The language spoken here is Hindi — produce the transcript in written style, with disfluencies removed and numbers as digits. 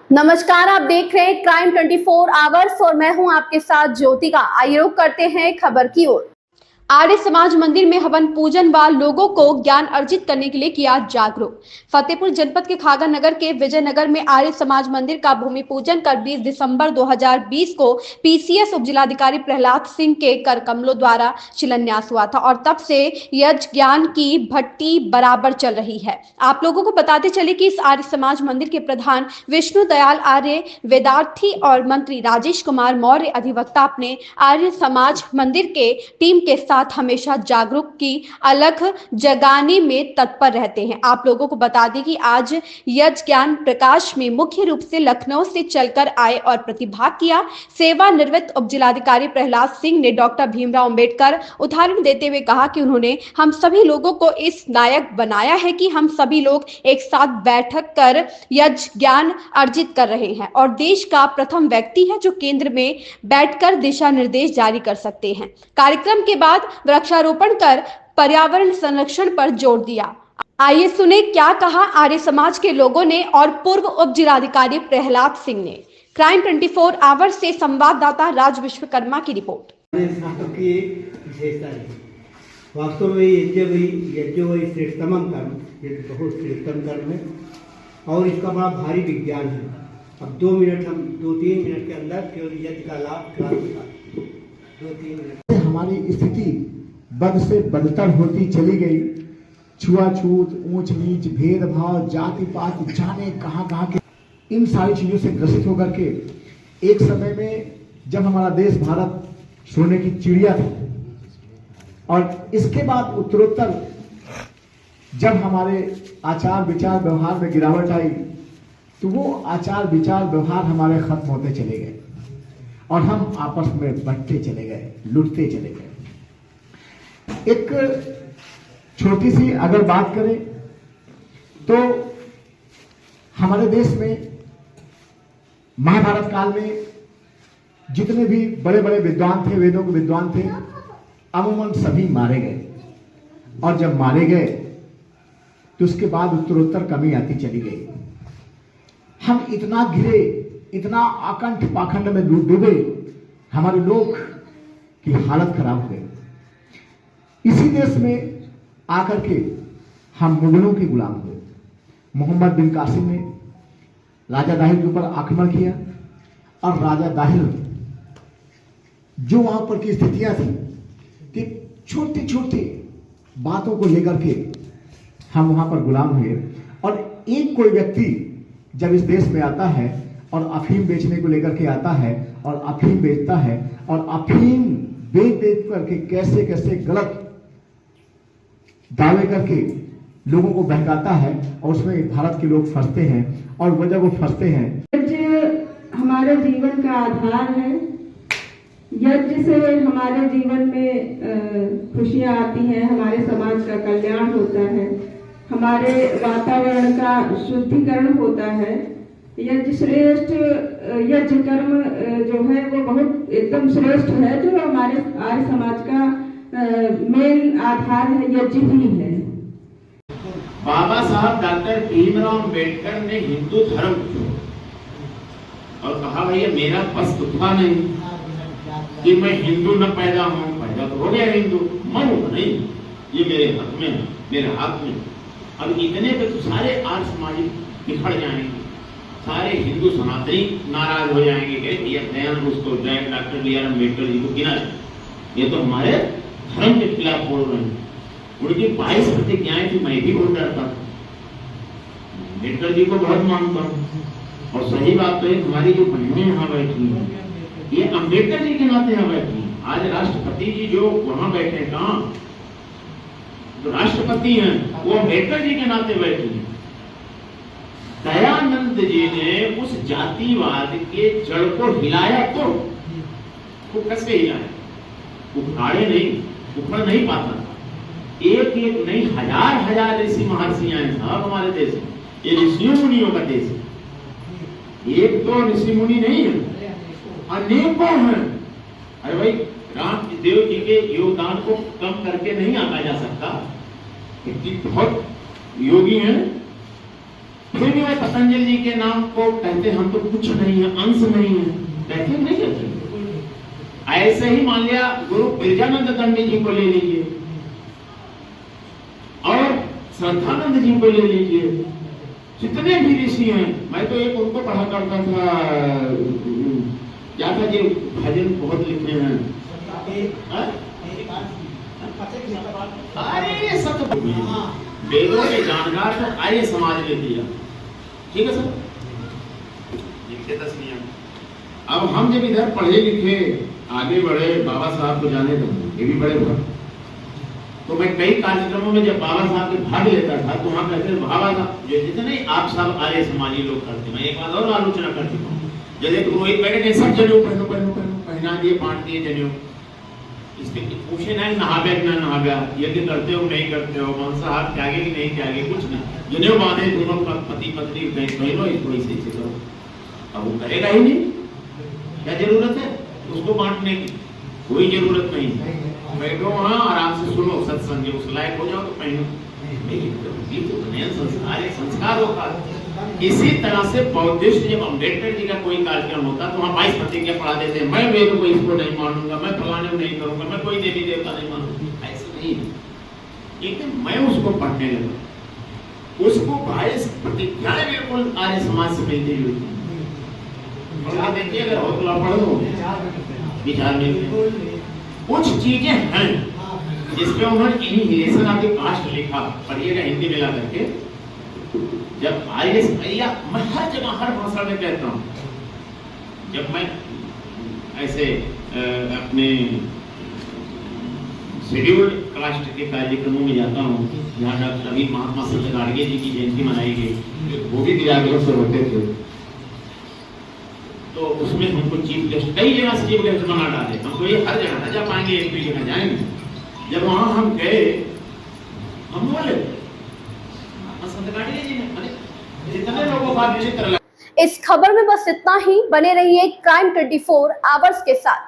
नमस्कार, आप देख रहे हैं क्राइम 24 आवर्स और मैं हूं आपके साथ ज्योतिका। आइए रुक करते हैं खबर की ओर। आर्य समाज मंदिर में हवन पूजन व लोगों को ज्ञान अर्जित करने के लिए किया जागरूक। फतेहपुर जनपद के खागा नगर के विजयनगर में आर्य समाज मंदिर का भूमि पूजन कर 20 दिसंबर 2020 को पीसीएस उप जिलाधिकारी प्रहलाद सिंह के कर कमलों द्वारा शिलान्यास हुआ था और तब से यज्ञ ज्ञान की भट्टी बराबर चल रही है। आप लोगों को बताते चले कि इस आर्य समाज मंदिर के प्रधान विष्णु दयाल आर्य, वेदार्थी और मंत्री राजेश कुमार मौर्य अधिवक्ता अपने आर्य समाज मंदिर के टीम के साथ हमेशा जागरूक की अलख जगाने में तत्पर रहते हैं। आप लोगों को बता दें कि आज यज्ञ ज्ञान प्रकाश में मुख्य रूप से लखनऊ से चलकर आए और प्रतिभाग किया। सेवानिवृत्त उप जिलाधिकारी प्रहलाद सिंह ने डॉक्टर भीमराव अंबेडकर उदाहरण देते हुए कहा कि उन्होंने हम सभी लोगों को इस लायक बनाया है कि हम सभी लोग एक साथ बैठक कर यज्ञ ज्ञान अर्जित कर रहे हैं और देश का प्रथम व्यक्ति है जो केंद्र में बैठकर दिशा निर्देश जारी कर सकते हैं। कार्यक्रम के बाद वृक्षारोपण कर पर्यावरण संरक्षण पर जोर दिया। आइए सुने क्या कहा आर्य समाज के लोगों ने और पूर्व उप जिलाधिकारी प्रहलाद सिंह ने। क्राइम 24 आवर्स से संवाददाता राज विश्वकर्मा की रिपोर्ट। वास्तव में यज्ञ वही श्रेष्ठतम कर्म, ये बहुत श्रेष्ठतम कर्म है और इसका बड़ा भारी विज्ञान है। अब 2-3 मिनट के अंदर केवल यज्ञ का लाभ 2-3 मिनट। हमारी स्थिति बद से बदतर होती चली गई। छुआछूत, ऊंच नीच, भेदभाव, जाति पात, जाने कहां के इन सारी चीजों से ग्रसित होकर के एक समय में जब हमारा देश भारत सोने की चिड़िया था और इसके बाद उत्तरोत्तर जब हमारे आचार विचार व्यवहार में गिरावट आई तो वो आचार विचार व्यवहार हमारे खत्म होते चले गए और हम आपस में बंटते चले गए, लुटते चले गए। एक छोटी सी अगर बात करें तो हमारे देश में महाभारत काल में जितने भी बड़े बड़े विद्वान थे, वेदों के विद्वान थे, अमूमन सभी मारे गए और जब मारे गए तो उसके बाद उत्तरोत्तर कमी आती चली गई। हम इतना घिरे, इतना आकंठ पाखंड में डूबे, हमारे लोग की हालत खराब हो गई। इसी देश में आकर के हम मुगलों के गुलाम हुए। मोहम्मद बिन कासिम ने राजा दाहिर के ऊपर आक्रमण किया और राजा दाहिर जो वहां पर की स्थितियां थी कि छोटी छोटी बातों को लेकर के हम वहां पर गुलाम हुए और एक कोई व्यक्ति जब इस देश में आता है और अफीम बेचने को लेकर के आता है और अफीम बेचता है और अफीम बेच करके कैसे कैसे गलत दावे करके लोगों को बहकाता है और उसमें भारत के लोग फंसते हैं और वो जब वो फंसते हैं। यज्ञ हमारे जीवन का आधार है। यज्ञ से हमारे जीवन में खुशियां आती हैं, हमारे समाज का कल्याण होता है, हमारे वातावरण का शुद्धिकरण होता है। यज्ञ श्रेष्ठ यज्ञ कर्म जो है वो बहुत एकदम श्रेष्ठ है, जो हमारे आर्य समाज का मेन आधार है, यज्ञ ही है। बाबा साहब डॉक्टर भीमराव अंबेडकर ने हिंदू धर्म और कहा भैया मेरा बस उठा नहीं कि मैं हिंदू न पैदा हूं, पैदा तो हो गया हिंदू, मन नहीं, ये मेरे हाथ में है, मेरे हाथ में। अब इतने पे तो सारे आर्य समाजी बिखड़ जाएंगे, सारे हिंदू सनातनी नाराज हो जाएंगे कि ये दयानंद उसको doctor B are Ambedkar ji को गिना, ये तो हमारे धर्म के खिलाफ बोल रहे हैं। उनकी 22 प्रतिज्ञाएं थी, मैं भी बहुत डरता था, अम्बेडकर जी को बहुत मानता हूँ। और सही बात तो है, हमारी जो बहनें यहाँ बैठी हैं ये अम्बेडकर जी के नाते यहाँ बैठी हैं। आज राष्ट्रपति जी जो वहां बैठे, कहाँ जो राष्ट्रपति हैं वो अम्बेडकर जी के नाते बैठे हैं। दयानंद जी ने उस जातिवाद के जड़ को हिलाया, तो वो कैसे हिलाया, उखाड़े नहीं, उखड़ नहीं पाता था। एक एक नहीं, हजार ऋषि महर्षि आए साहब हमारे देश में। ये ऋषियों मुनियों का देश है, एक दो ऋषि मुनि नहीं है, अनेकों हैं। अरे भाई रामदेव जी के योगदान को कम करके नहीं आंका जा सकता, बहुत योगी हैं। फिर भी वो पतंजलि जी के नाम को कहते हम तो कुछ नहीं है, अंश नहीं है, कहते नहीं कहते। ऐसे ही मान लिया गुरु बिरजानंद दंडी जी को ले लीजिए और श्रद्धानंद जी को ले लीजिए, जितने भी ऋषि हैं। मैं तो एक उनको पढ़ा करता था, क्या था जी, भजन बहुत लिखे हैं, अरे सत वेदों के जानकार तो आर्य समाज ने दिया, ठीक है सर, लिखे 10 नियम। अब हम जब इधर पढ़े लिखे आगे बढ़े, बाबा साहब को जाने दो, ये भी बड़े भक्त, तो मैं कई कार्यक्रमों में जब बाबा साहब के भाग लेता था तो वहां कहते बाबा साहब जो जितने आप सब आर्य समाजी लोग करते, मैं एक बात और आलोचना कर चुका हूँ, जैसे रोहित बैठे सब जनेऊ पहनो पहनो पहनो, पहना दिए, बांट दिए जनेऊ, इसके पूछे ना नहाव्या कि ना नहाव्या, यज्ञ करते हो नहीं करते हो, मांसाहार त्यागे कि नहीं त्यागे, कुछ नहीं, जनेऊ बांधे दोनों पति पत्नी बहनों, इसको ऐसे करो। अब वो करेगा ही नहीं, क्या जरूरत है उसको बांटने की, कोई जरूरत नहीं। बैठो वहां आराम से सुनो सत्संग, उस लायक हो जाओ तो पहनो, ये तो नया संस्कार है, संस्कार होता है। इसी तरह से बौद्धिस्ट जब अम्बेडकर जी का कोई कार्यक्रम होता तो वहां 22 प्रतिज्ञा पढ़ा देते, मैं वेद को इसको नहीं मानूंगा, मैं फलाने को नहीं करूंगा, मैं कोई देवी देवता नहीं मानूंगा, ऐसा नहीं है। लेकिन मैं उसको पढ़ने लगा, उसको 22 प्रतिज्ञाएं बिल्कुल आर्य समाज से मिलती जुलती, देखिए अगर हौसला पढ़ो विचार में कुछ चीजें हैं जिसपे उन्होंने इनहिलेशन ऑफ द कास्ट लिखा, पढ़िएगा हिंदी मिला करके। जब आर्य भैया, मैं हर जगह हर भाषा में कहता हूँ, जब मैं ऐसे अपने शेड्यूल्ड कास्ट के कार्यक्रमों में जाता हूँ जहाँ डॉक्टर अभी महात्मा संत गाडगे जी की जयंती मनाई गई, वो भी दिव्यांगों से होते थे, तो उसमें हमको चीफ गेस्ट कई जगह से चीफ गेस्ट बना डाले, हमको ये हर जगह न जा पाएंगे, एक भी जगह जाएंगे। जब वहां हम गए, हम बोले संत गाडगे जी ने जितने लोगों का विचित्र लगा। इस खबर में बस इतना ही, बने रहिए क्राइम 24 आवर्स के साथ।